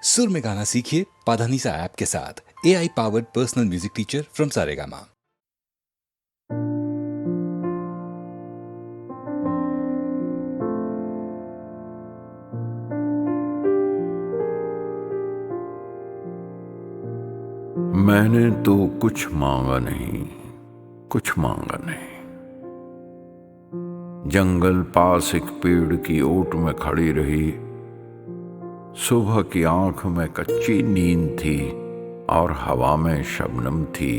सुर में गाना सीखिए पाधानीसा ऐप के साथ। AI powered personal music teacher from Saregama. मैंने तो कुछ मांगा नहीं, कुछ मांगा नहीं। जंगल पास एक पेड़ की ओट में खड़ी रही। सुबह की आंख में कच्ची नींद थी और हवा में शबनम थी।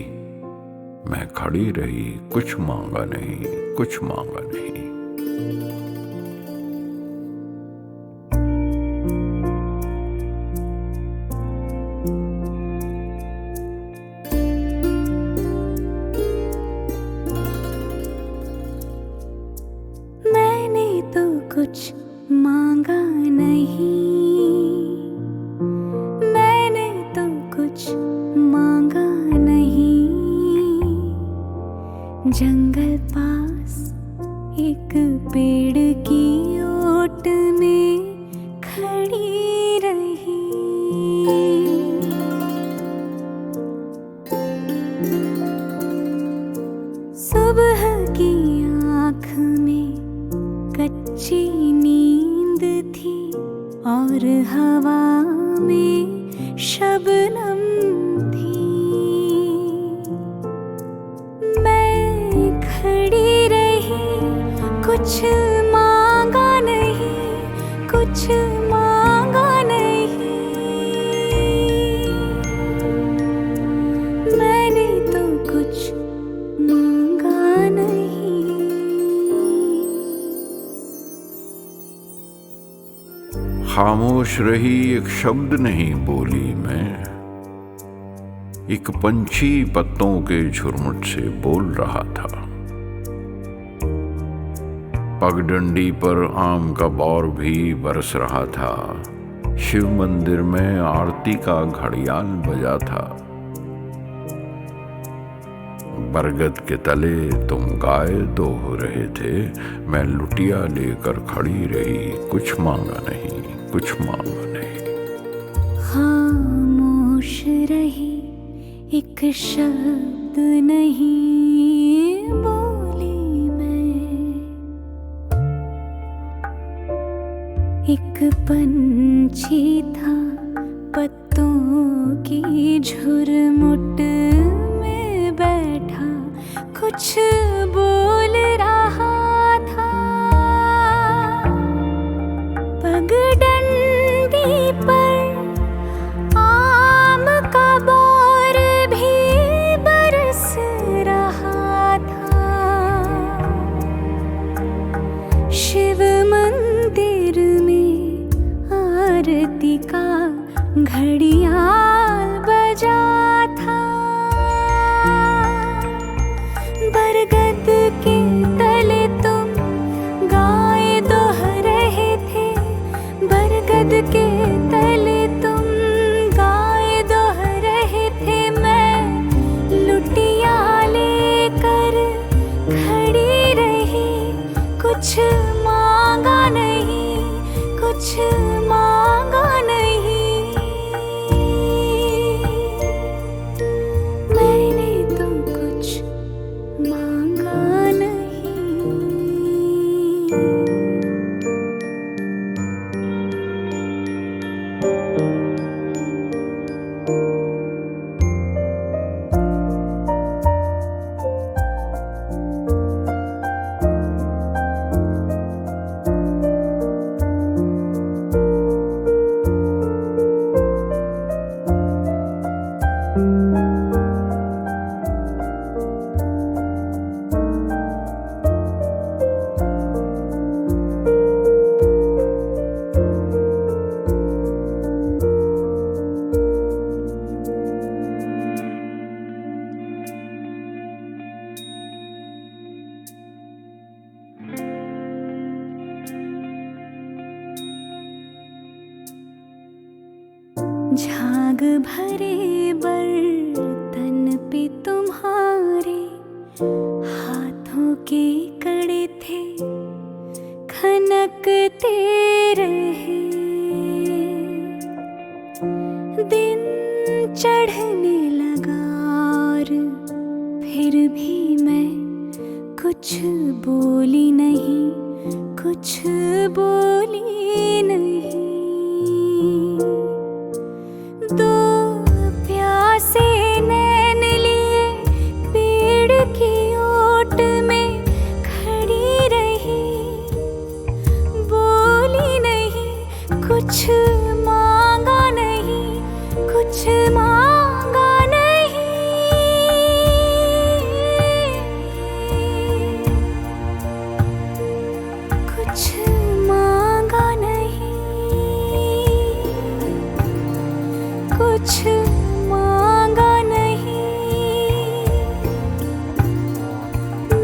मैं खड़ी रही, कुछ मांगा नहीं, कुछ मांगा नहीं। मैंने तो कुछ मांगा नहीं, मैंने तो कुछ मांगा नहीं। जंगल पास एक पेड़ की ओट में खड़ी रही। सुबह की आँख में कच्ची नींद थी और हवा में शबनम थी। मैं खड़ी रही, कुछ मांगा नहीं, कुछ मांगा नहीं। मैंने तो कुछ मांगा नहीं। खामोश रही, एक शब्द नहीं बोली मैं। एक पंछी पत्तों के झुरमुट से बोल रहा था। पगडंडी पर आम का बौर भी बरस रहा था। शिव मंदिर में आरती का घड़ियाल बजा था। बरगद के तले तुम गाय दोह रहे थे। मैं लुटिया लेकर खड़ी रही, कुछ मांगा नहीं, कुछ मांगा नहीं। खामोश रही, एक शब्द नहीं बोली मैं। एक पंछी था पत्तों की झुरमुट में बैठा, कुछ बोल रहा था। पगडंडी पर आम का बौर भी बरस रहा था। शिव मंदिर में आरती का घड़ियाल बजा था। बरगद के तले तुम गाय दोह रहे थे। बरगद के तले तुम गाय दोह रहे थे। मैं लुटिया लेकर खड़ी रही, कुछ मांगा नहीं, कुछ मांगा नहीं। मैंने तो कुछ मांगा नहीं। झाग भरे बर्तन पे तुम्हारे हाथों के कड़े थे, खनकते रहे। दिन चढ़ने लगा और फिर भी मैं कुछ बोली नहीं, कुछ बोली नहीं। दो प्यासे नैन लिए पेड़ की ओट में खड़ी रही, बोली नहीं, कुछ मांगा नहीं, कुछ मांगा नहीं। कुछ मांगा नहीं, कुछ मांगा नहीं।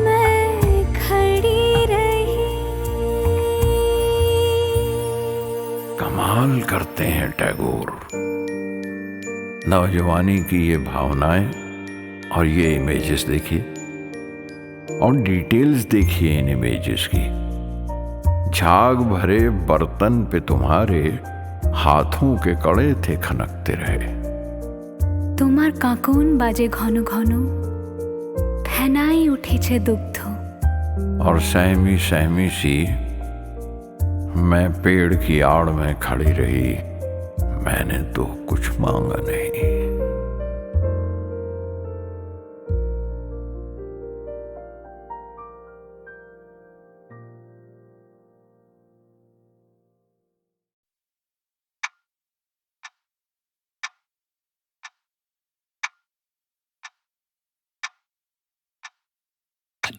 मैं खड़ी रही। कमाल करते हैं टैगोर। नौजवानी की ये भावनाएं और ये इमेजेस देखिए, और डिटेल्स देखिए इन इमेजेस की। झाग भरे बर्तन पे तुम्हारे हाथों के कड़े थे खनकते रहे। তোমার কাকন বাজে ঘন ঘন, ফেনাই উঠেছে দুগ্ধ। और सहमी सहमी सी मैं पेड़ की आड़ में खड़ी रही, मैंने तो कुछ मांगा नहीं।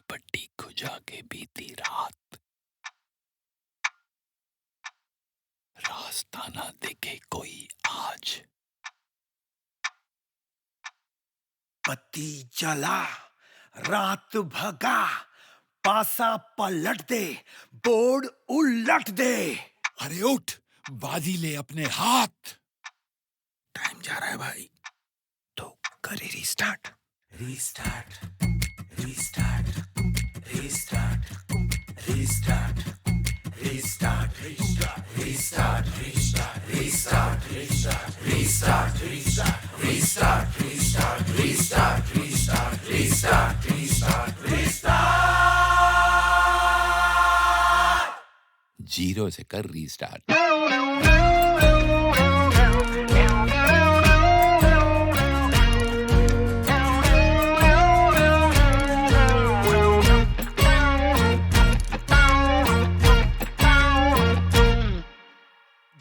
पट्टी खुजा के बीती रात, रास्ता ना देखे कोई आज। पति जला, रात भगा, पासा पलट दे, बोर्ड उलट दे। अरे उठ, बाजी ले अपने हाथ। टाइम जा रहा है भाई, तो करे restart. Restart, restart, restart, restart, restart, restart, restart, restart, restart, restart, restart, restart, restart, restart, restart, restart, restart, restart. Zero से कर रीस्टार्ट।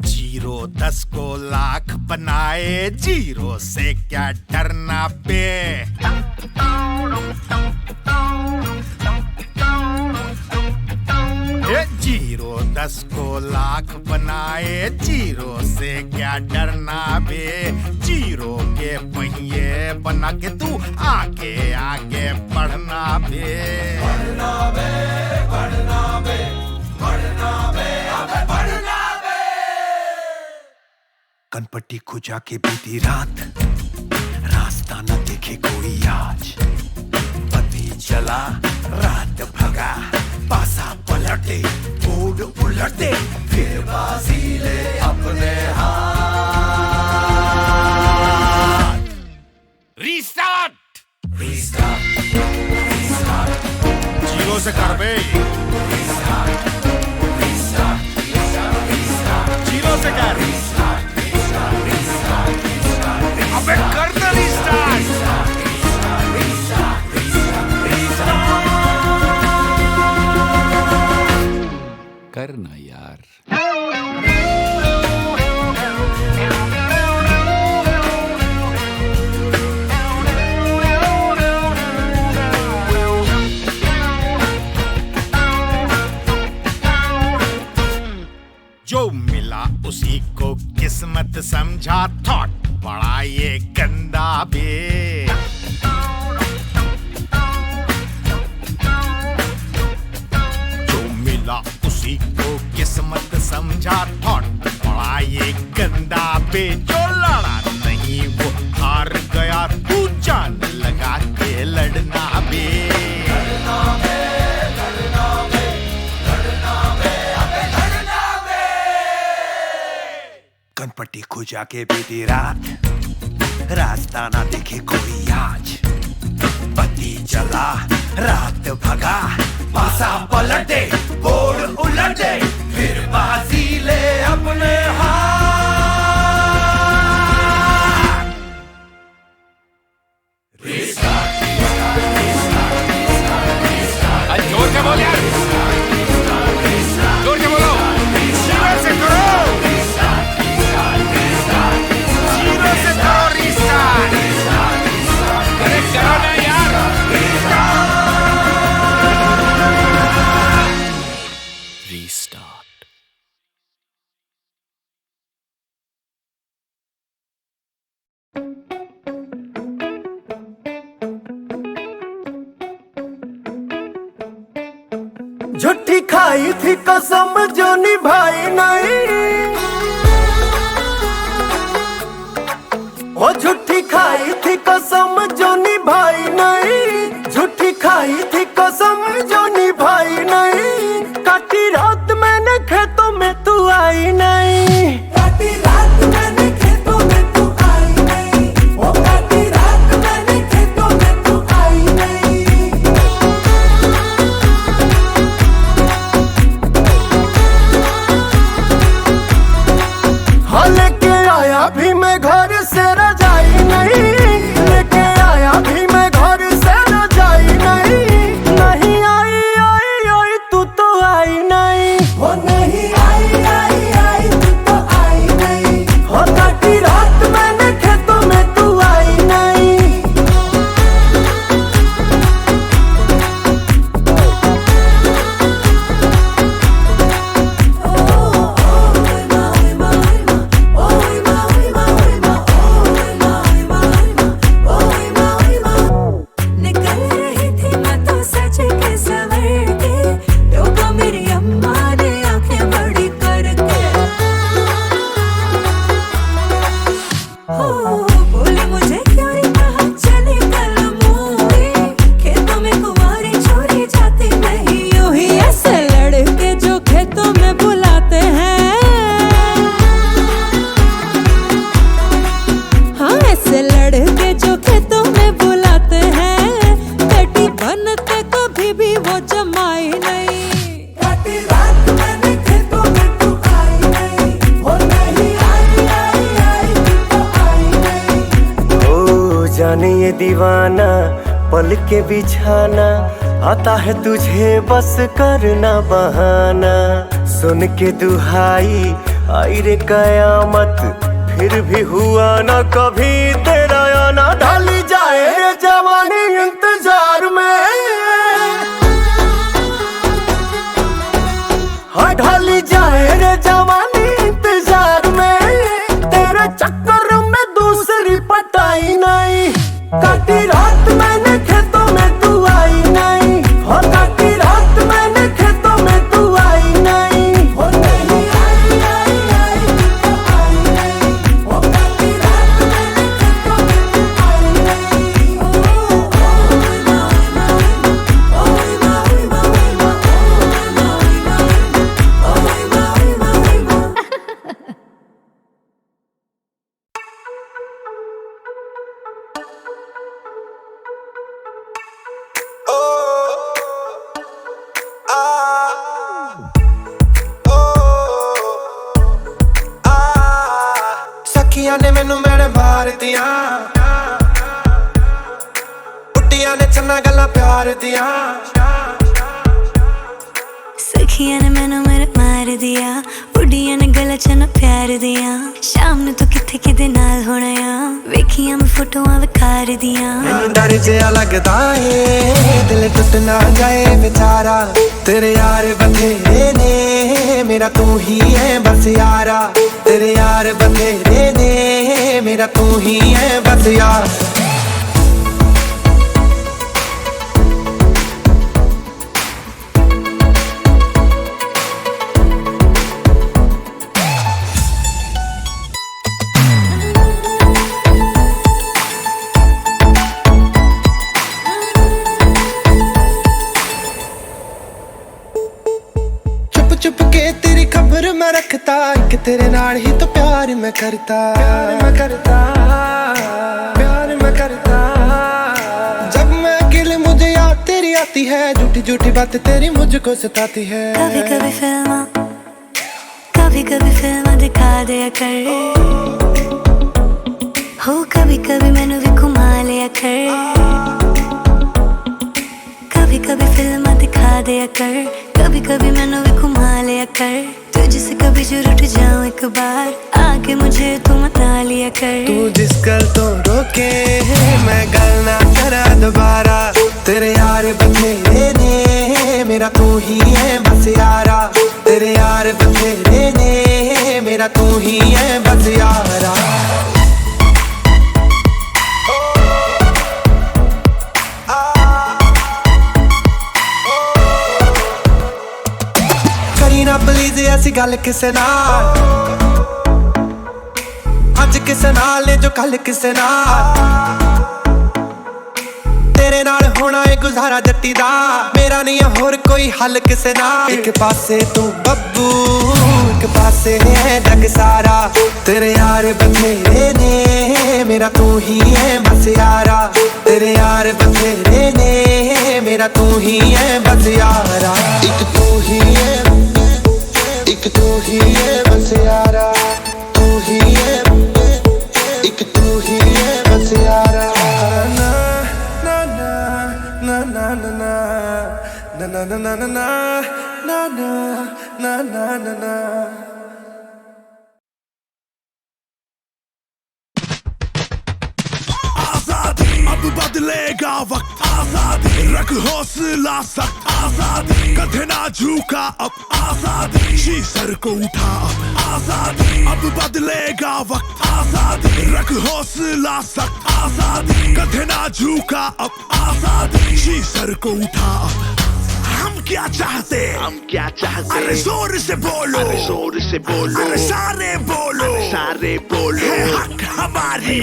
जीरो 10 को लाख बनाए, जीरो से क्या डरना बे। ये जीरो 10 को लाख बनाए, जीरो से क्या डरना बे। जीरो के पहिए बना के तू आगे आगे बढ़ना बे। बढ़ना बे, बढ़ना बे, बढ़ना बे, अबे बढ़ना बे। कनपट्टी खुजा के बीती रात, रास्ता न देखे कोई आज। पति जला, रात भगा, पासा पलट दे, बोर्ड उलट दे, फिर बाजी ले अपने हाथ। रीस्टार्ट, रीस्टार्ट, रीस्टार्ट, जीरो से कर बे। रीस्टार्ट, रीस्टार्ट, रीस्टार्ट, जीरो से कर। अबे कर दे रीस्टार्ट। करना यार। जो मिला उसी को किस्मत समझा, थॉट बड़ा ये गंदा बे। जो मिला उसी को किस्मत समझा, थॉट बड़ा ये गंदा बे। जो लड़ा नहीं वो हार गया, तू जान लगा के लड़ना बे। लड़ना बे, लड़ना बे, लड़ना बे, अबे लड़ना बे। कनपट्टी खुज पूजा के बीती रात, रास्ता ना दिखे कोई आज। पति चला रात भगा, पासा पलट दे बोर्ड उलट दे, फिर बाजी ले अपने हाथ। जोर के बोल यार, जोर के बोलो। जीरो से करो, जीरो से करो रिस्टार्ट। अरे करो ना यार। रीस्टार्ट। झूठी खाई थी कसम जो निभाई नहीं, वो झूठी खाई थी कसम जो निभाई नहीं, झूठी खाई थी कसम जो निभाई नहीं। काटी रात मैंने खेतों में तू आई नहीं, काटी रात मैंने खेतों में तू आई नहीं, वो काटी रात मैंने खेतों में तू आई नहीं। लेके आया भी मैं घर से रजाई नहीं, लेके आया भी मैं घर से रजाई नहीं। नहीं आई आई आई तू तो आई नहीं, वो नहीं आई आई आई तू तो आई नहीं। हो काटी रात मैंने खेतों में तू आई नहीं। निकल रही थी मैं तो सच के सवर के, टोका मेरी अम्मा ने आंखें बड़ी करके। हो बोले मुझे क्यों नहीं कहा चले कल मूवी, खेतों में कुंवारी छोड़ी जाती नहीं यूं ही। ऐसे लड़के जो खेतों में बुलाते हैं, हाँ ऐसे लड़के जो खेतों में बुलाते हैं, बेटी बनते कभी भी वो जमाई नहीं। काटी रात मैंने खेतों में तू आई नहीं, वो नहीं आई आई आई तू तो आई नहीं। ओ जाने ये दीवाना पल के बिछाना, आता है तुझे बस करना बहाना। सुन के दुहाई आई रे कयामत, फिर भी हुआ ना कभी तेरा आना। ढाली जाए रे जवानी इंतजार में, हाँ ढाली जाए रे जवानी इंतजार में। तेरे चक्कर में दूसरी पटाई नहीं, काटी रात मैंने खेतों में तू आई नहीं। हो काटी रात मैंने खेतों में तू आई नहीं, हो नहीं आई आई आई तू तो आई नहीं। हो काटी रात मैंने खेतों में तू आई नहीं। सखियां ने मैनू मैंने मार दिया, बुड्डियां ने चन्ना गल्लां प्यार दिया। सखियां ने मैनू मेरे मार दिया, बुढ़िया ने गला चना प्यार दिया। शाम ने तू किथे किदे नाल होना आ, वेखियां मैं फोटोआं विखार दिया। मैनू डर जिहा लगदा है दिल टुट ना जाए बेचारा, तेरे यार बथेरे ने मेरा तू ही है बस यारा। तेरे यार बथेरे ने मेरा तू ही है बस यार। चुप चुप के तेरी खबर उम्र मैं रखता एक तेरे नाल ही तो प्यार मैं करता प्यार मैं करता जब मैं अकेले मुझे याद तेरी आती है झूठी झूठी बात तेरी मुझको सताती है कभी कभी फिल्म दिखा दिया कर हो कभी कभी मैनू भी घुमा लिया कर कभी फिल्म दिखा दिया कर कभी कभी मैनू भी घुमा लिया कर तुझसे कभी जरूर उठ जाऊं एक बार आके मुझे तू मना लिया कर तू जिस गल तो रोके मैं गल ना करा दोबारा तेरे यार बथेरे ने मेरा तू ही है बस यारा तेरे यार बथेरे ने मेरा तू ही है बस यारा ना प्लीज ऐसी गल किसे नाल अज किसे नाल ले जो कल किसे नाल तेरे नाल होना है गुजारा जट्टी दा मेरा नहीं है होर कोई हल किसे नाल एक पासे तू बब्बू एक पासे है जग सारा तेरे यार बथेरे ने मेरा तू ही है बस यारा तेरे यार बथेरे ने मेरा तू ही है बस यारा एक तू ही है एक तू ही है बस यारा तू ही है एक तू ही है बस यारा ना ना ना ना ना ना ना ना ना ना ना ना ना ना ना ना अब बदलेगा वक्त आजादी रख हौसला सख्त आजादी कदे ना झुका अब आजादी शीसर को उठा अब आजादी अब बदलेगा वक्त आजादी रख हौसला सख्त आजादी कदे ना झुका अब आजादी शीसर को उठा हम क्या चाहते अरे जोर से बोलो अरे सारे बोलो है हक हमारी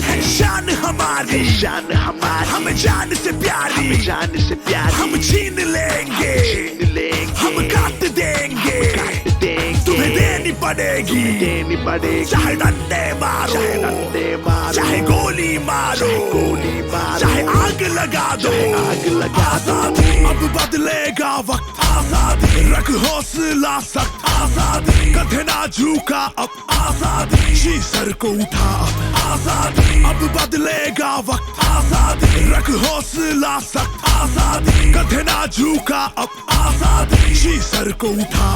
है शान हमारी हम जान से प्यारी हम छीन लेंगे हम काट देंगे तुम्हें देनी पड़ेगी चाहे डंडे मारो चाहे गोली मारो चाहे आग लगा दो आजादी अब बदलेगा वक्त आजादी रख हौसला सख्त आजादी कदे ना झुका अब आजादी शीसर को उठा अब आजादी अब बदलेगा वक्त आजादी रख हौसला सख्त आजादी कदे ना झुका अब आजादी शीसर को उठा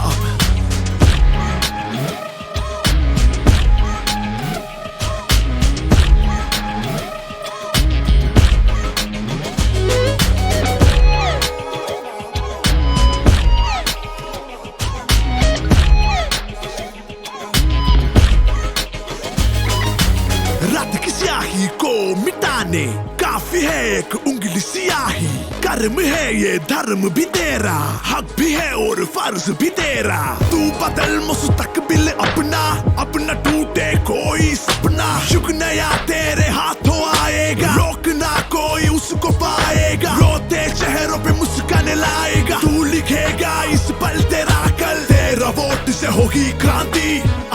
रात की स्याही को मिटाने काफी है एक उंगली स्याही कर्म है ये धर्म भी तेरा हक भी है और फर्ज भी तेरा तू बदल मुस्तकबिल अपना टूटे कोई सपना युग नया तेरे हाथों आएगा रोकना कोई उसको पाएगा रोते चेहरों पे मुस्कान लाएगा तू लिखेगा इस पल तेरा कल तेरा वोट से होगी क्रांति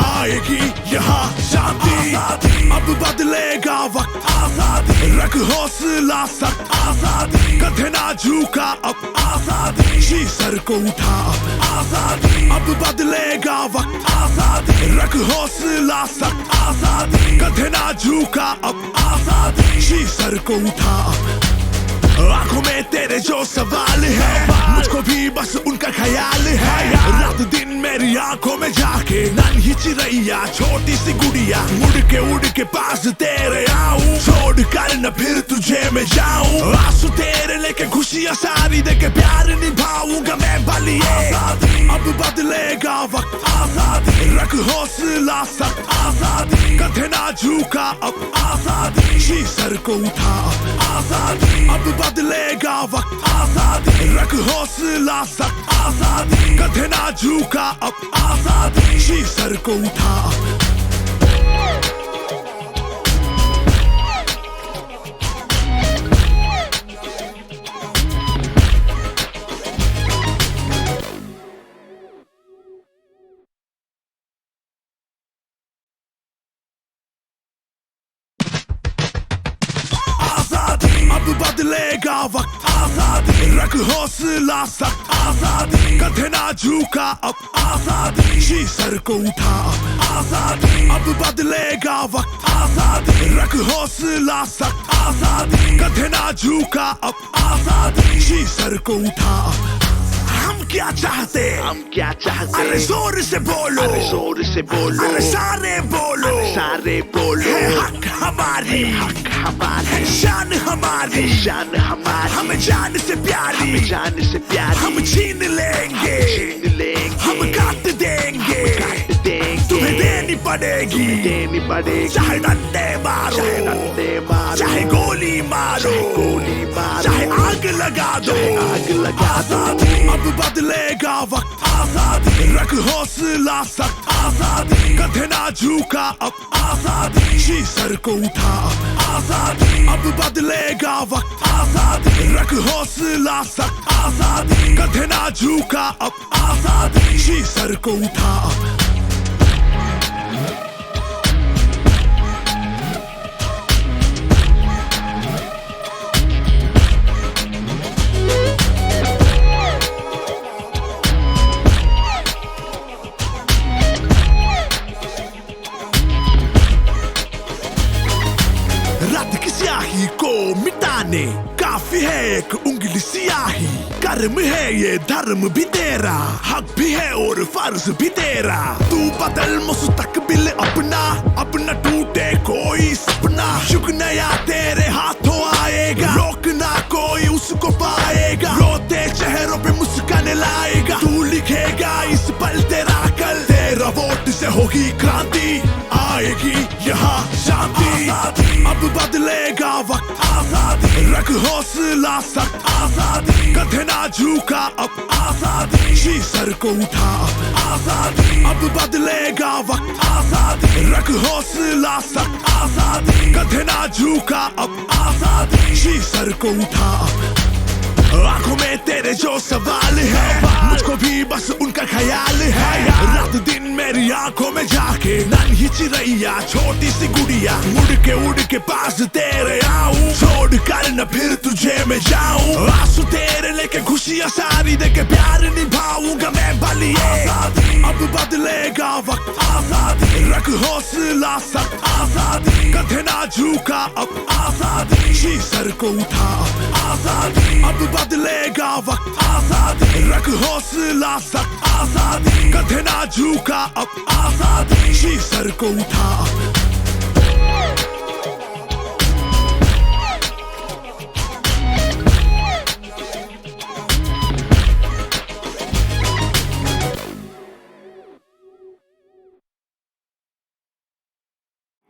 आएगी यहाँ शांति अब बदलेगा वक्त आजादी रख हौसला सख्त आजादी कदे ना झुका अब आजादी शीसर को उठा अब आजादी अब बदलेगा वक्त आजादी रख हौसला सख्त आजादी कदे ना झुका अब आजादी शीसर को उठा आंखों में तेरे जो सवाल है मुझको भी बस उनका ख्याल है रात दिन मेरी आंखों में जाके नन्ही चिड़ैया छोटी सी गुड़िया उड़ के पास तेरे आऊं छोड़ कर न फिर तुझे मैं जाऊं आंसू तेरे लेके खुशियां सारी देके प्यार निभाऊंगा मैं बलिए अब बदलेगा वक्त आजादी रख हौसला सख्त आजादी कदे ना झुका अब आजादी शीसर को उठा अब आजादी अब बदलेगा वक्त आजादी रख हौसला सख्त आजादी कदे ना झुका अब आजादी शीसर को उठा बदलेगा वक्त आजादी रख हौसला सख्त आजादी कथे ना झुका अब आजादी शी सर को उठा अब आजादी अब बदलेगा वक्त आजादी रख हौसला सख्त आजादी कथे ना झुका अब आजादी शी सर को उठा हम क्या चाहते अरे जोर से बोलो अरे सारे बोलो है हक हमारी है शान हमारी हमें जान से प्यारी हम छीन लेंगे हम काट देंगे तुम्हें देनी पड़ेगी चाहे डंडे मारो चाहे गोली मारो चाहे आग लगा दो आजादी अब बदलेगा वक्त आजादी रख हौसला सख्त आजादी कथे ना झुका अब आजादी शी सर को उठा आजादी अब बदलेगा वक्त आजादी रख हौसला सख्त आजादी कथे ना झुका अब आजादी शी सर को उठा रात की स्याही को मिटाने काफी है एक उंगली सियाही कर्म है ये धर्म भी तेरा हक भी है और फर्ज भी तेरा तू बदल मुस्तकबिल अपना टूटे कोई सपना युग नया तेरे हाथों आएगा रोकना कोई उसको पाएगा रोते चेहरों पे मुस्कान लाएगा तू लिखेगा इस पल तेरा कल तेरा वोट से होगी क्रांति आएगी यहाँ शांति अब बदलेगा वक्त आजादी रख हौसला सख्त आजादी कथे ना झुका अब आजादी शी सर को उठा आजादी अब बदलेगा वक्त आजादी रख हौसला सख्त आजादी कथे ना झुका अब आजादी शी सर को उठा आंखों में तेरे जो सवाल है मुझको भी बस उनका ख्याल है रात दिन मेरी आंखों में जाके नन्ही चिड़ैया छोटी सी गुड़िया उड़ के पास तेरे आऊं छोड़ कर न फिर तुझे मैं जाऊं आंसू तेरे लेके खुशियां सारी देके प्यार निभाऊंगा मैं बलिए अब बदलेगा वक्त आजादी रख हौसला सख्त आजादी कथे ना झुका अब आजादी शी सर को उठा आजादी अब बदलेगा वक्त आजादी रख हौसला सख्त आजादी कथे ना झुका अब आजादी शी सर को उठा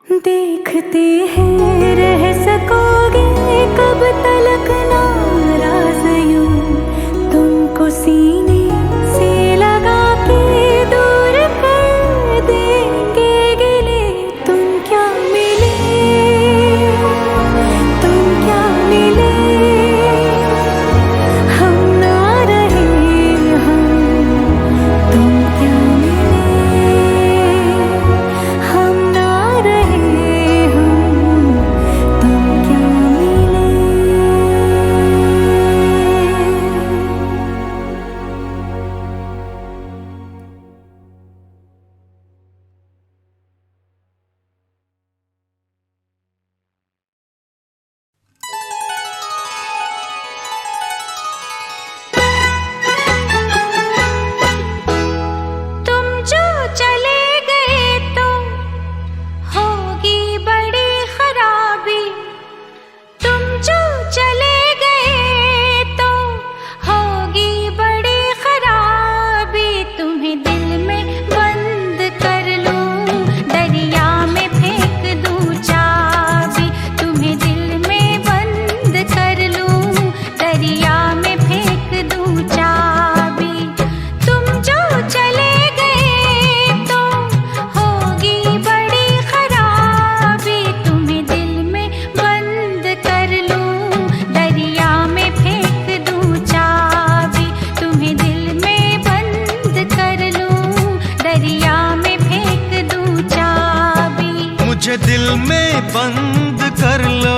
देखते हैं रह सकोगे कब तलक नाराज यूं तुमको सीने से लगा के दूर कर देंगे गिले तुम क्या मिले हम ना रहे तुम क्या मिले हम ना रहे तुम क्या मिले तुम जो चले गए तो होगी बड़ी खराबी तुम जो चले गए तो होगी बड़ी खराबी तुम्हें दिल में बंद कर लूं दरिया में फेंक दूं चाबी तुम्हें दिल में बंद कर लूं दरिया में फेंक दूं चाबी तुम जो चले गए तो होगी बड़ी खराबी तुम्हें दिल में बंद कर लूं दरिया में फेंक दूं चाबी तुम्हें दिल में बंद कर लूं दरिया में फेंक दूं चाबी मुझे दिल में बंद कर लो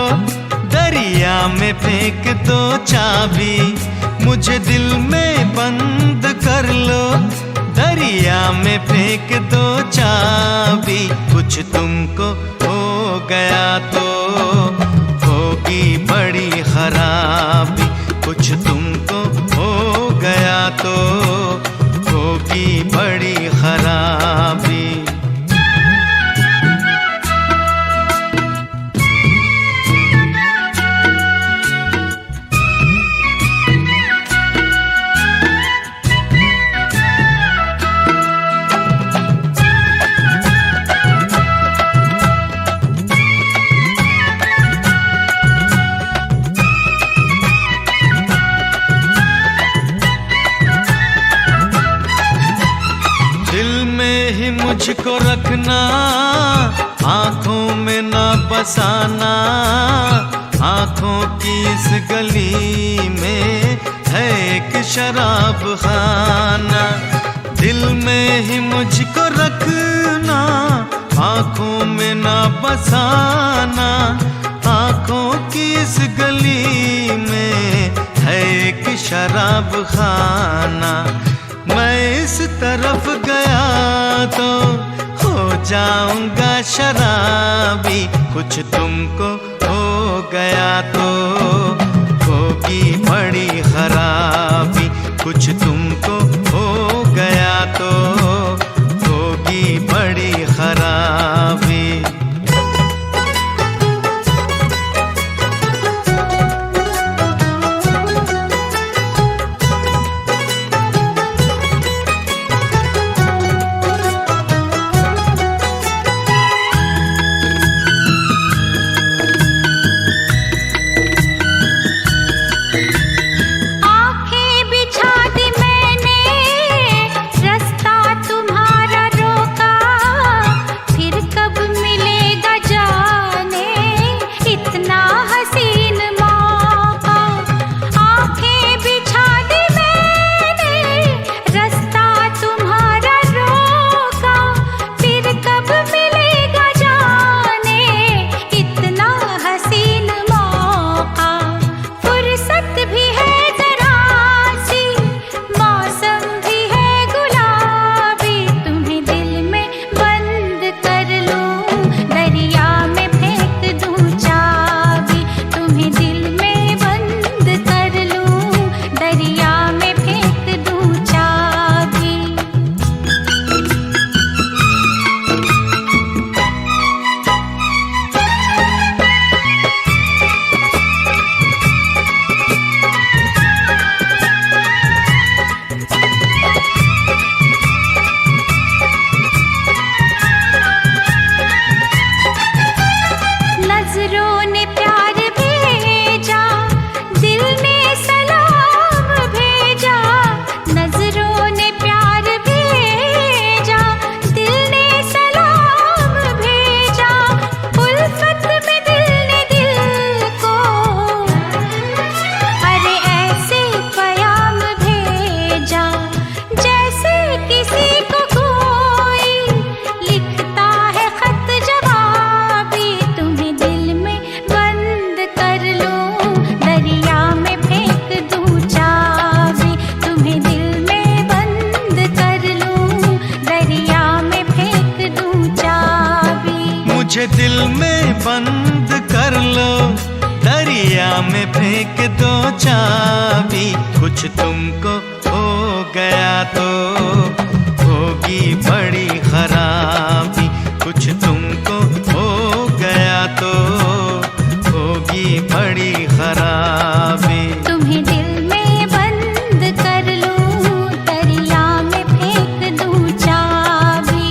दरिया में फेंक दो चाबी, मुझे दिल में बंद कर लो। दरिया में फेंक दो चाबी, कुछ तुमको हो गया तो होगी बड़ी खराबी। कुछ तुमको हो गया तो होगी बड़ी खराबी। मुझको रखना, आंखों में ना बसाना। आंखों की इस गली में है एक शराब खाना। दिल में ही मुझको रखना, आंखों में ना बसाना। आंखों की इस गली में है एक शराब खाना। मैं इस तरफ गया तो हो जाऊंगा शराबी। कुछ तुमको हो गया तो होगी बड़ी खराबी। कुछ तुमको हो गया तो होगी बड़ी खराबी। मुझे दिल में बंद कर लो, दरिया में फेंक दो चाबी। कुछ तुमको हो गया तो होगी बड़ी खराबी। कुछ तुमको हो गया तो होगी बड़ी खराबी। तुम्हें दिल में बंद कर लूं, दरिया में फेंक दूं चाबी।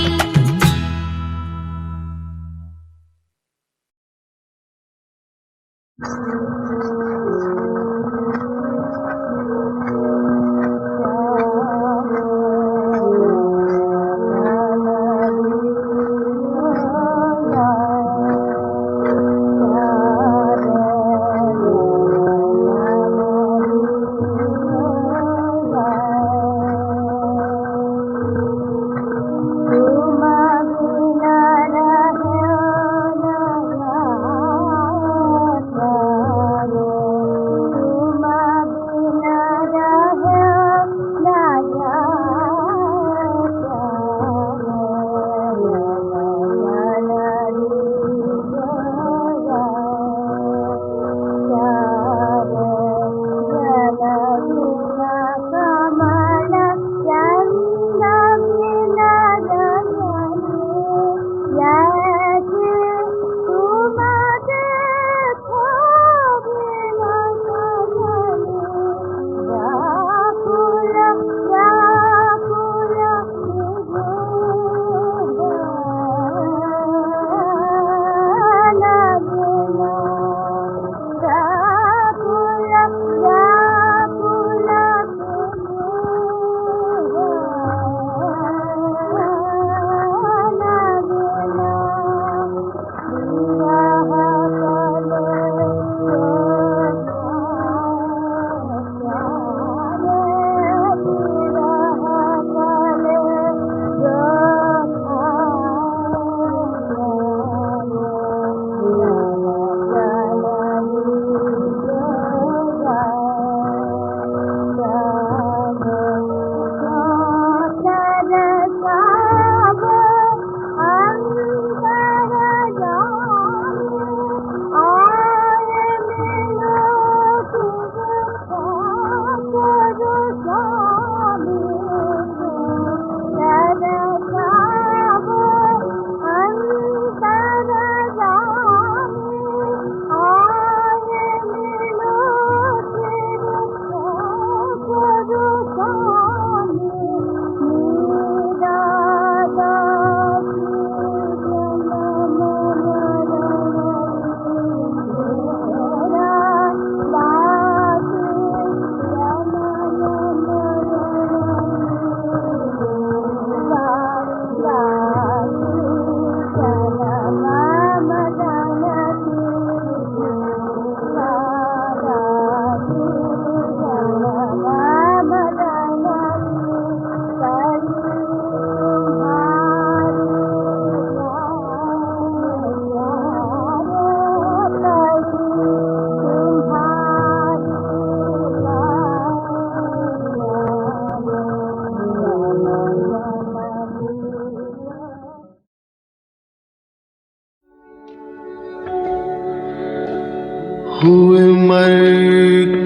हुए मर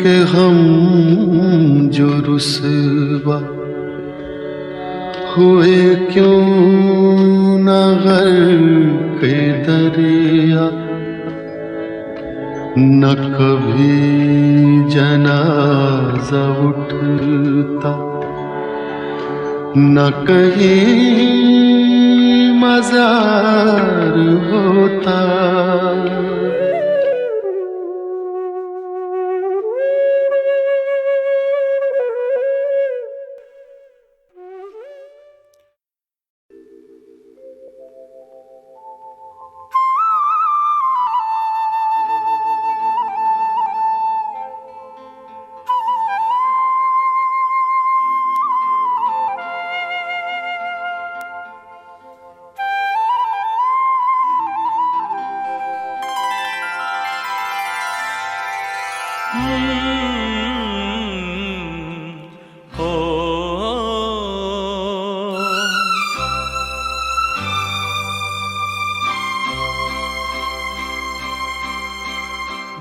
के हम जो रुसवा, हुए क्यों न गर्क दरिया, न कभी जनाजा उठता, न कहीं मजार होता।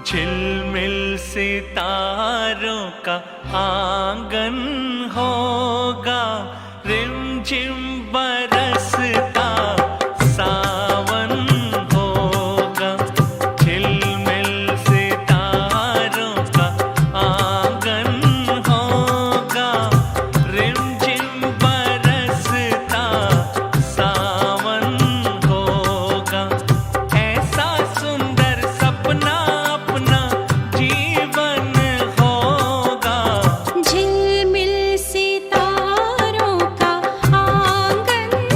झिलमिल सितारों का आंगन होगा, रिमझिम बरसता सावन होगा। झिलमिल सितारों का आंगन होगा, रिमझिम बरसता सावन होगा। ऐसा सुंदर सपना अपना जीवन होगा। झिलमिल सितारों का आंगन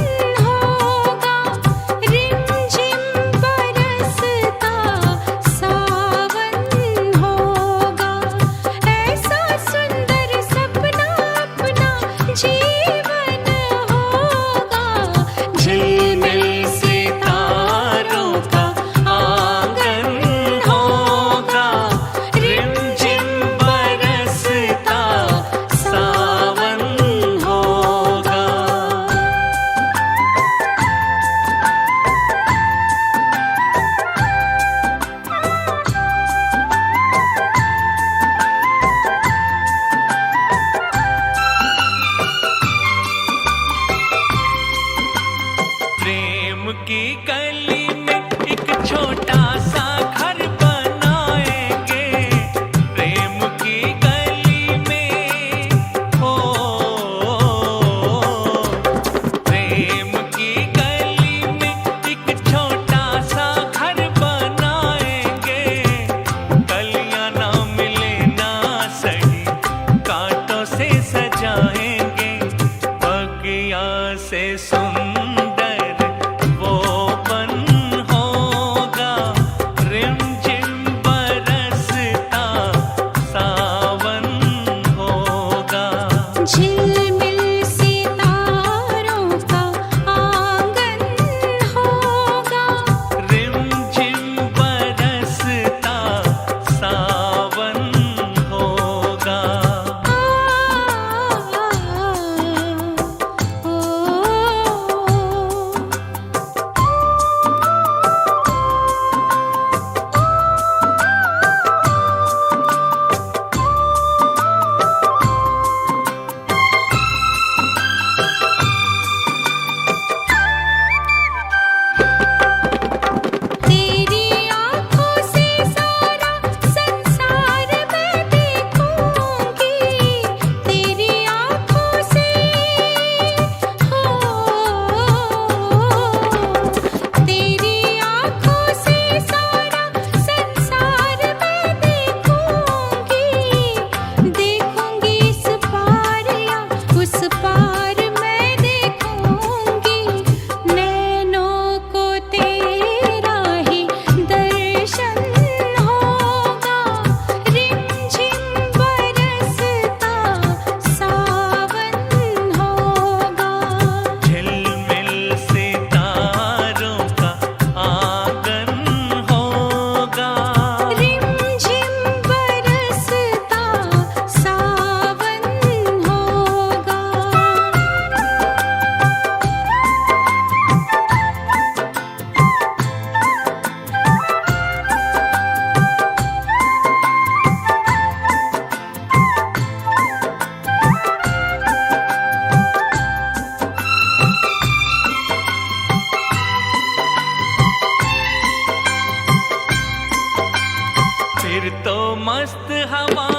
मस्त हवा